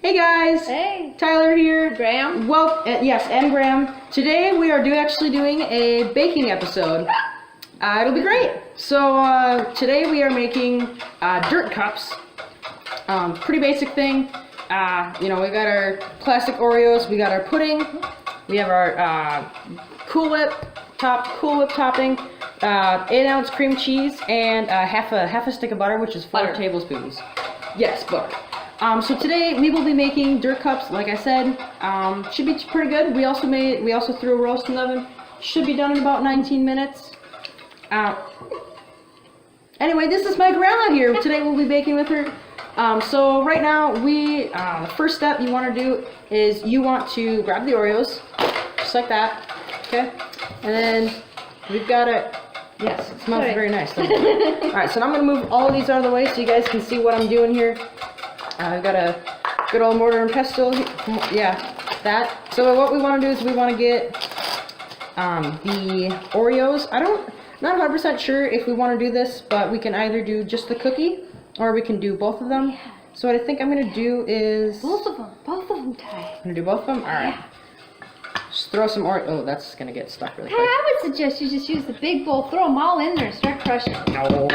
Hey guys! Hey! Tyler here. Graham? Well, yes, and Graham. Today we are actually doing a baking episode. It'll be great. So today we are making dirt cups. Pretty basic thing. You know, we got our classic Oreos, we got our pudding, we have our Cool Whip topping, 8-ounce cream cheese, and half a stick of butter, which is 4 tablespoons. Yes, butter. So today we will be making dirt cups, like I said. Should be pretty good. We also threw a roast in the oven. Should be done in about 19 minutes. Anyway, this is my grandma here. Today we'll be baking with her. So right now the first step you want to do is you want to grab the Oreos, just like that, okay? And then we've got it. Yes, it smells very nice, doesn't it? All right, so now I'm gonna move all of these out of the way so you guys can see what I'm doing here. I've got a good old mortar and pestle. Yeah, that. So what we want to do is we want to get the Oreos. Not 100% sure if we want to do this, but we can either do just the cookie or we can do both of them. Yeah. So what I think I'm gonna do is both of them, Ty. I'm gonna do both of them. All right. Yeah. Just throw some Oreo. Oh, that's gonna get stuck really quick. I would suggest you just use the big bowl, throw them all in there, and start crushing. No.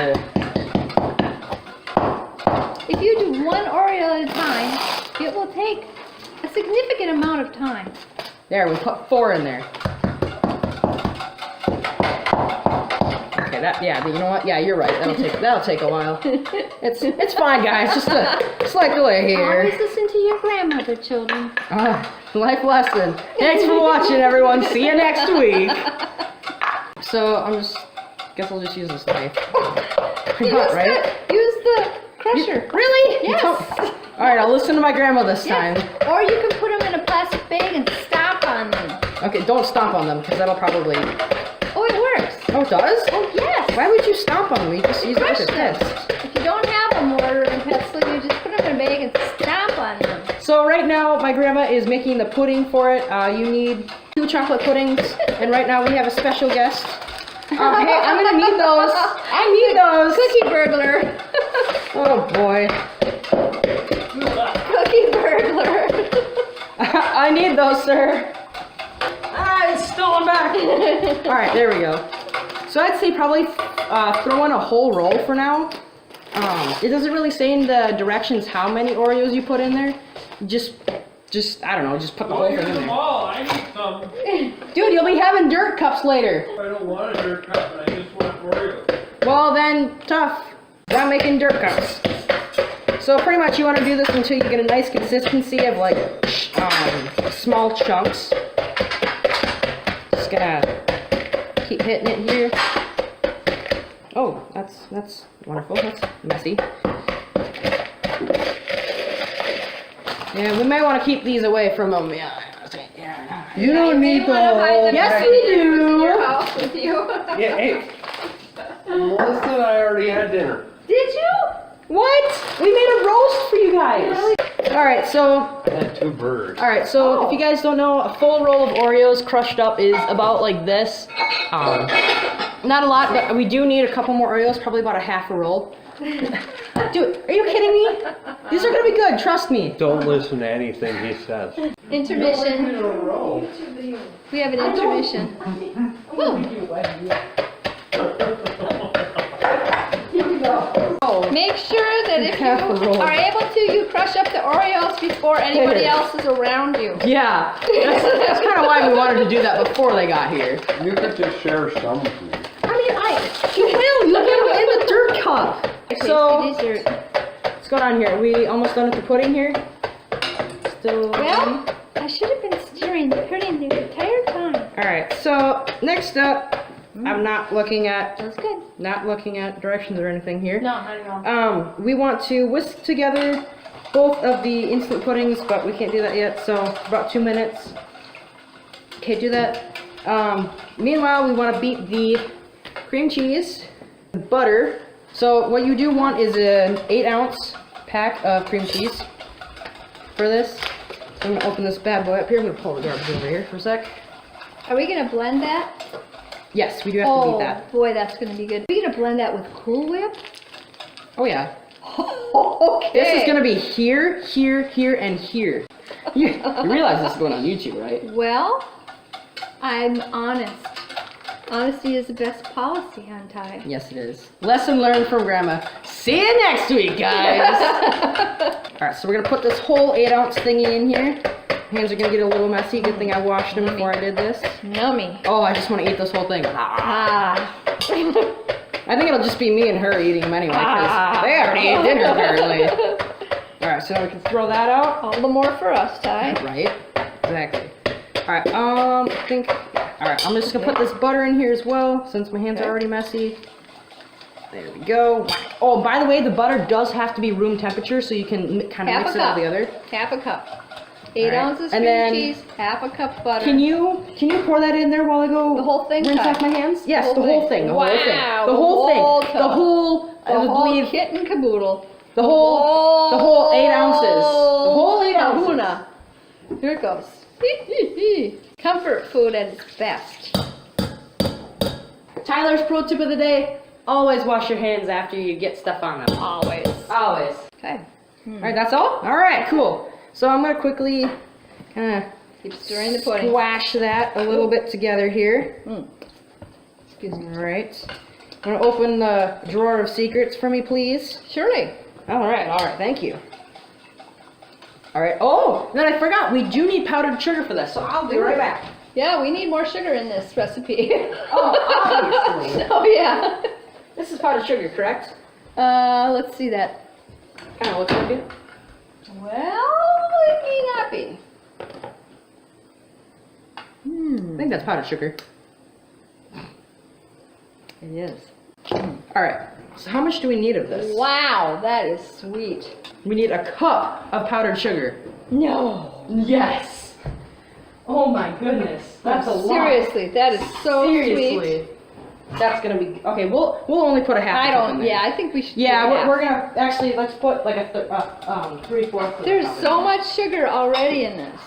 If you do one Oreo at a time, it will take a significant amount of time. There, we put 4 in there. Okay, yeah, you know what? Yeah, you're right. That'll take a while. It's fine, guys. Just a slight delay here. Always listen to your grandmother, children. Life lesson. Thanks for watching, everyone. See you next week. So guess I'll just use this knife. Pretty hot, right? Use the crusher. Really? Yes. All right, I'll listen to my grandma this time. Or you can put them in a plastic bag and stomp on them. Okay, don't stomp on them because that'll probably. Oh, it works. Oh, it does? Oh, yes. Why would you stomp on them? You just use it with a fist. If you don't have a mortar and pestle, you just put them in a bag and stomp on them. So right now, my grandma is making the pudding for it. You need 2 chocolate puddings, and right now we have a special guest. Hey, I'm gonna need those. I need those. Cookie burglar. Oh boy. Cookie burglar. I need those, sir. It's stolen back. All right, there we go. So I'd say probably throw in a whole roll for now. It doesn't really say in the directions how many Oreos you put in there. Just I don't know, just put the whole thing in there. I need some. Dude, you'll be having dirt cups later. I don't want a dirt cup, I just want Oreos. Well then, tough. I'm making dirt cups. So pretty much you want to do this until you get a nice consistency of like small chunks. Just gonna keep hitting it here. Oh, that's wonderful. That's messy. Yeah, we may want to keep these away from them. Yeah. You don't need the whole. Yes, we do. Your house with you. Yeah, hey. Melissa and I already had dinner. Did you? What? We made a roast for you guys. Really? All right, so. I had 2 birds. All right, so if you guys don't know, a full roll of Oreos crushed up is about like this. Not a lot, but we do need a couple more Oreos, probably about a half a roll. Dude, are you kidding me? These are gonna be good, trust me. Don't listen to anything he says. Intermission. We have an intermission. Make sure that if you are able to, you crush up the Oreos before anybody else is around you. Yeah, that's kind of why we wanted to do that before they got here. You could just share some with me. I mean, you get them in the dirt cup. Okay, So, these are... what's going on here? Are we almost done with the pudding here? Still. Well, I should have been stirring the pudding the entire time. All right. So next up, I'm not looking at directions or anything here. No, not at all. We want to whisk together both of the instant puddings, but we can't do that yet. So about 2 minutes. Okay, do that. Meanwhile, we want to beat the cream cheese, butter. So what you do want is an 8-ounce pack of cream cheese for this. So I'm gonna open this bad boy up here. I'm gonna pull the garbage over here for a sec. Are we going to blend that? Yes, we do have to beat that. Oh, boy, that's going to be good. Are we going to blend that with Cool Whip? Oh yeah. Okay. This is gonna be here, here, here, and here. You realize this is going on YouTube, right? Well, I'm honest. Honesty is the best policy on time. Yes, it is. Lesson learned from Grandma. See you next week, guys. All right, so we're gonna put this whole 8-ounce thingy in here. Hands are gonna get a little messy. Good thing I washed them before I did this. Yummy. Oh, I just want to eat this whole thing. Ah. I think it'll just be me and her eating them anyway, because they already ate dinner apparently. All right, so now we can throw that out. All the more for us, Ty. Right, exactly. All right, I think. All right, I'm just gonna put this butter in here as well, since my hands are already messy. There we go. Oh, by the way, the butter does have to be room temperature, so you can kind of mix it all together. Half a cup. 8 ounces and cream then cheese, half a cup butter. Can you pour that in there while I go? The whole thing, rinse Ty? off my hands? Yes, The the whole whole thing. The thing. whole thing. Wow, The whole the whole thing. tub. The whole. I the would whole believe kit and caboodle. the whole 8 ounces. The whole 8 ounces. Kahuna. Here it goes. Comfort food at its best. Tyler's pro tip of the day: always wash your hands after you get stuff on them. Always. Always. Okay. All right, that's all. All right, cool. So I'm gonna quickly kind of Keep stirring the pudding. squash that a little bit together here. Excuse me. All right. I'm gonna open the drawer of secrets for me, please. Surely. All right, thank you. All right. Oh, then I forgot. We do need powdered sugar for this, so I'll be right back. Yeah, we need more sugar in this recipe. Oh, obviously. Oh, yeah. This is powdered sugar, correct? Let's see that. Kind of looks like it. Well, it may not be. I think that's powdered sugar. It is. All right. So how much do we need of this? Wow, that is sweet. We need a cup of powdered sugar. No. Yes. Oh my goodness. That's a lot. Seriously, that is so Seriously. sweet. That's gonna be okay. We'll only put a half. I cup in don't. there. Yeah, I think we should. Yeah, do half. we're gonna actually let's put like a 3/4. There's so much sugar already in this.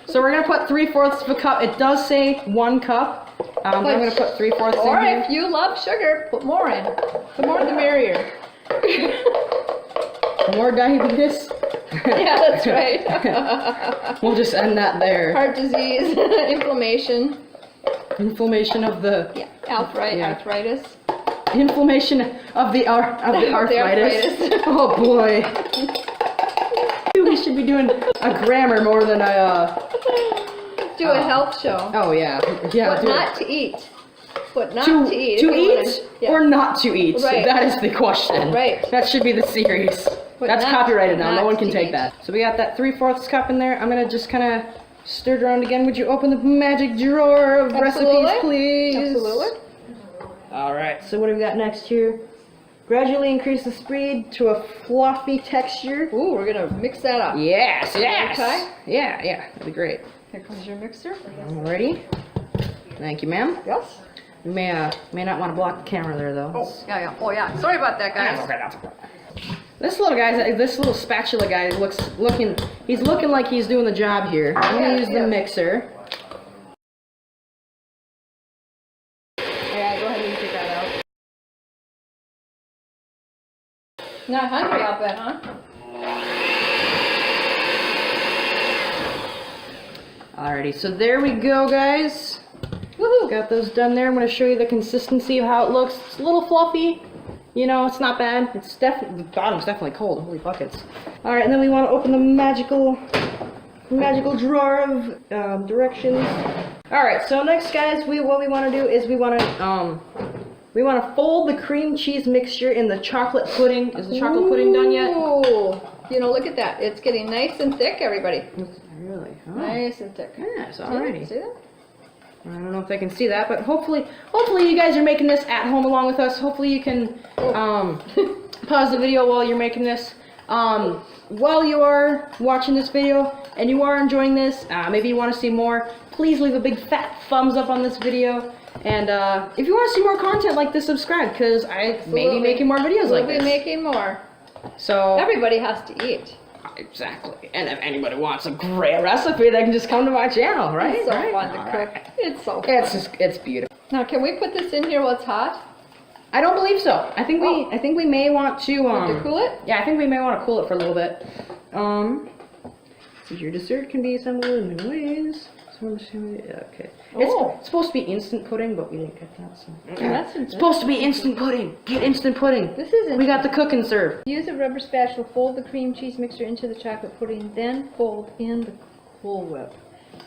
So we're gonna put 3/4 of a cup. It does say 1 cup. I'm gonna put 3/4 Or in here. if you love sugar, put more in. The more the merrier. More diabetes. Yeah, that's right. We'll just end that there. Heart disease, inflammation, Inflammation of the arthritis. inflammation of the arthritis. arthritis. Oh boy. We should be doing a grammar more than a. Do a health show. Oh yeah, yeah. What do it. not to eat. What not To to eat. to if you wanna- eat yeah. or not to eat? Right. That is the question. Right. That should be the series. What That's not- copyrighted now. No not one can to take eat. that. So we got that 3/4 cup in there. I'm gonna just kind of stir it around again. Would you open the magic drawer of Absolutely. recipes, please? Absolutely. All right. So what do we got next here? Gradually increase the speed to a fluffy texture. Ooh, we're gonna mix that up. Yes, yes. Okay. Yeah, that'd be great. Here comes your mixer. Alrighty. Thank you, ma'am. Yes. You may not want to block the camera there, though. Oh yeah. Oh yeah. Sorry about that, That's guys. okay, that's okay. This little spatula guy he's looking like he's doing the job here. I'm gonna use the mixer. Yeah, go ahead and take that out. Not hungry, I'll bet, huh? Alrighty, so there we go, guys. Woohoo! Got those done there. I'm gonna show you the consistency of how it looks. It's a little fluffy. You know, it's not bad. It's definitely, the bottom's definitely cold. Holy buckets. Alright, and then we want to open the magical drawer of directions. Alright, so next, guys, what we want to do is we want to fold the cream cheese mixture in the chocolate pudding. Is the chocolate pudding done yet? Ooh. You know, look at that. It's getting nice and thick, everybody. Really? Oh. Nice and thick. Yes, alrighty. See that? I don't know if they can see that, but hopefully you guys are making this at home along with us. Hopefully you can pause the video while you're making this. While you are watching this video and you are enjoying this, maybe you want to see more, please leave a big fat thumbs up on this video. And if you want to see more content like this, subscribe, because I may be making more videos like this. We'll be making more. So Everybody has to eat. exactly. And if anybody wants a great recipe, they can just come to my channel, right? It's so Right? fun to All cook. right. It's so fun. It's beautiful. Now, can we put this in here while it's hot? I don't believe so. I think we may want to To cool it? Yeah, I think we may want to cool it for a little bit. So your dessert can be assembled in many ways. Okay. Oh. It's supposed to be instant pudding, but we didn't get that. So. That's It's supposed to be instant pudding. Get instant pudding. This is We got the cook and serve. Use a rubber spatula, fold the cream cheese mixture into the chocolate pudding, then fold in the Cool Whip.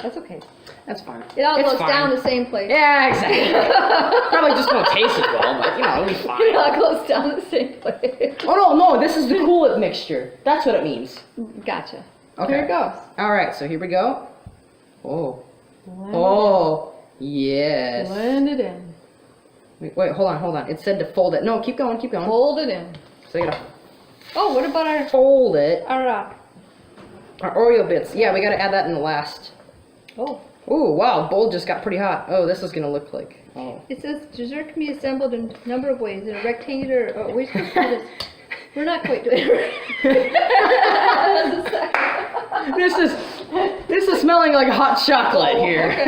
That's okay. That's fine. It all It's goes fine. down the same place. Yeah, exactly. Probably just won't taste as well, but you know, it'll be It fine. all goes down the same place. Oh no, this is the Cool Whip mixture. That's what it means. Gotcha. Okay. Here it goes. All right, so here we go. Oh. Blend Oh. Yes. Blend it in. Wait, hold on. It said to fold it. No, keep going. Fold it in. So you gotta Oh, what about our fold it. our Our Oreo bits. Yeah, we gotta add that in the last. oh. Ooh, wow, bowl just got pretty hot. Oh, this is gonna look like. Oh. It says dessert can be assembled in a number of ways. In a rectangular. Oh, we're supposed to do this. We're not quite doing it. This is smelling like hot chocolate here. Okay,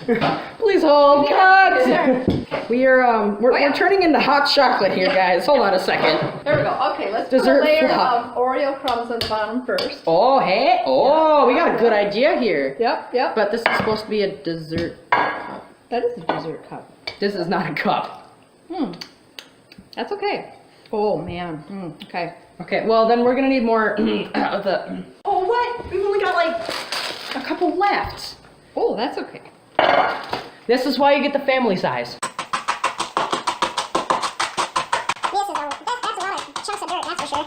just Please hold. Cut. There. We're turning into hot chocolate here, guys. Hold on a second. There we go. Okay, let's Dessert put a layer flop. of Oreo crumbs on the bottom first. Oh, hey. Oh, we got a good idea here. Yep. But this is supposed to be a dessert cup. That is a dessert cup. This is not a cup. That's okay. Oh man. Okay. Okay, well then we're gonna need more of the. Oh, what? We've only got like a couple left. Oh, that's okay. This is why you get the family size. That's a lot of chunks of dirt, that's for sure.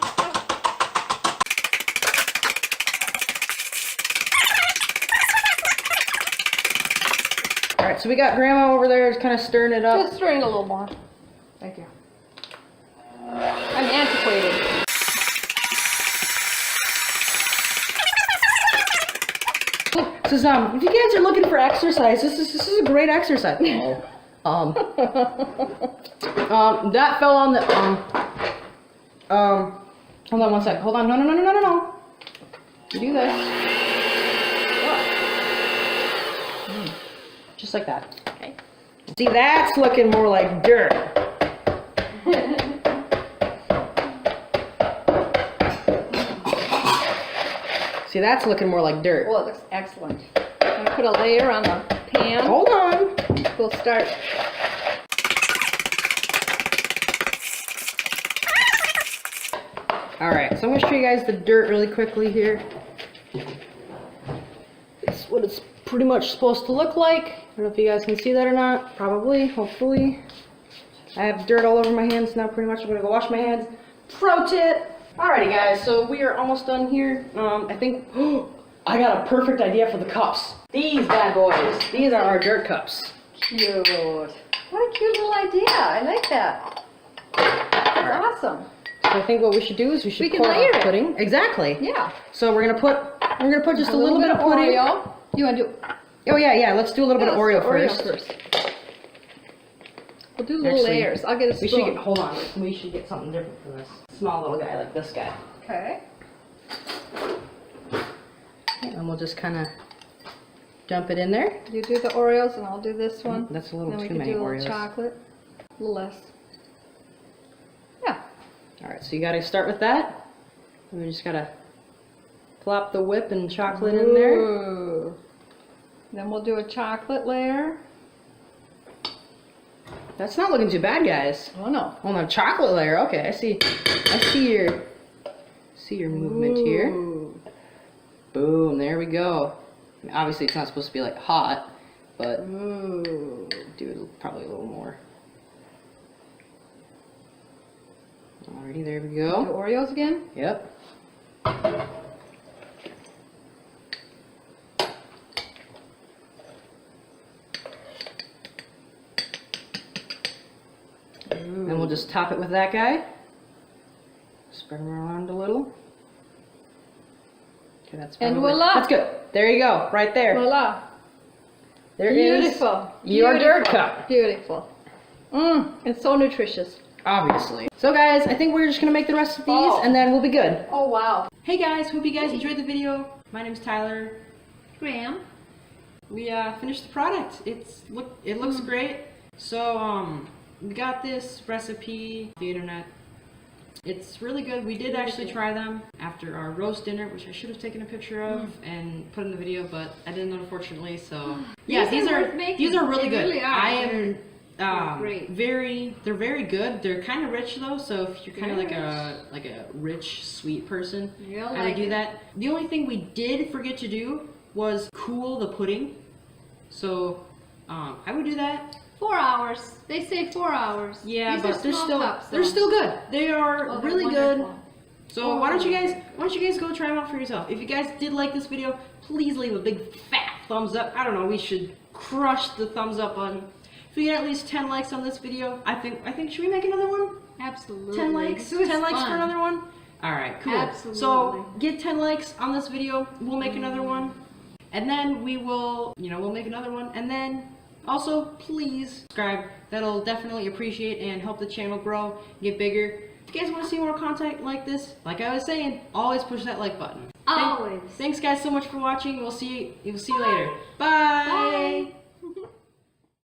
All right, so we got Grandma over there, kind of stirring it up. Just stirring a little more. Thank you. I'm antiquated. This is if you guys are looking for exercise, this is a great exercise. That fell on the hold on one sec. Hold on. No. You do this. Just like that. Okay. See, that's looking more like dirt. See, that's looking more like dirt. Well, it looks excellent. I'm gonna put a layer on the pan. Hold on. We'll start. Alright, so I'm going to show you guys the dirt really quickly here. It's what it's pretty much supposed to look like. I don't know if you guys can see that or not. Probably, hopefully. I have dirt all over my hands now pretty much. I'm going to go wash my hands. Pro tip! Alrighty guys, so we are almost done here. I think, I got a perfect idea for the cups. These bad boys. These are our dirt cups. Cute. What a cute little idea. I like that. That's awesome. So I think what we should do is we should We can pour layer our it. pudding. Exactly. Yeah. So we're gonna put just a little bit of pudding. Oreo. You want to do? Oh yeah. Let's do a little bit of Oreo first. We'll do little Actually, layers. I'll get a We spoon. should get. Hold on. We should get something different for this small little guy like this guy. Okay. And we'll just kind of dump it in there. You do the Oreos and I'll do this one. That's a little then we too can many do a Oreos. little chocolate. A little less. Yeah. All right. So you got to start with that. And we just gotta plop the whip and chocolate in there. Ooh. Then we'll do a chocolate layer. That's not looking too bad, guys. Oh no. Oh no, chocolate layer. Okay, I see your movement here. Ooh. Boom, there we go. I mean, obviously it's not supposed to be like hot, but Ooh. do it probably a little more. Alrighty, there we Do go. Oreos again? Yep. And we'll just top it with that guy. Spread them around a little. Okay, that's And probably- voila. That's good. There you go, right there. Voila. There is Beautiful. your Beautiful. dirt cup. Beautiful. It's so nutritious. Obviously. So guys, I think we're just gonna make the rest of these Oh. and then we'll be good. Oh wow. Hey guys, hope you guys enjoyed the video. My name's Tyler. Graham. We finished the product. It looks great. So we got this recipe off the internet. It's really good. We did actually try them after our roast dinner, which I should have taken a picture of and put in the video, but I didn't, unfortunately. So yeah, these are really good. Really are. I am great. they're very good. They're kind of rich though, so if you're kind of like a rich sweet person, I would do that. The only thing we did forget to do was cool the pudding, so I would do that. 4 hours. They say 4 hours. Yeah, These but are they're small still cups, they're though. still good. They are Oh, they're really good. wonderful. So why don't you guys go try them out for yourself? If you guys did like this video, please leave a big fat thumbs up. I don't know, we should crush the thumbs up button. If we get at least 10 likes on this video, I think should we make another one? Absolutely. 10 likes? This was 10 likes for fun. another one? Alright, cool. Absolutely. So get 10 likes on this video, we'll make another one. And then we will, we'll make another one. And then also, please subscribe. That'll definitely appreciate and help the channel grow, get bigger. If you guys want to see more content like this, like I was saying, always push that like button. Always. Thanks guys so much for watching. We'll see you later. Bye.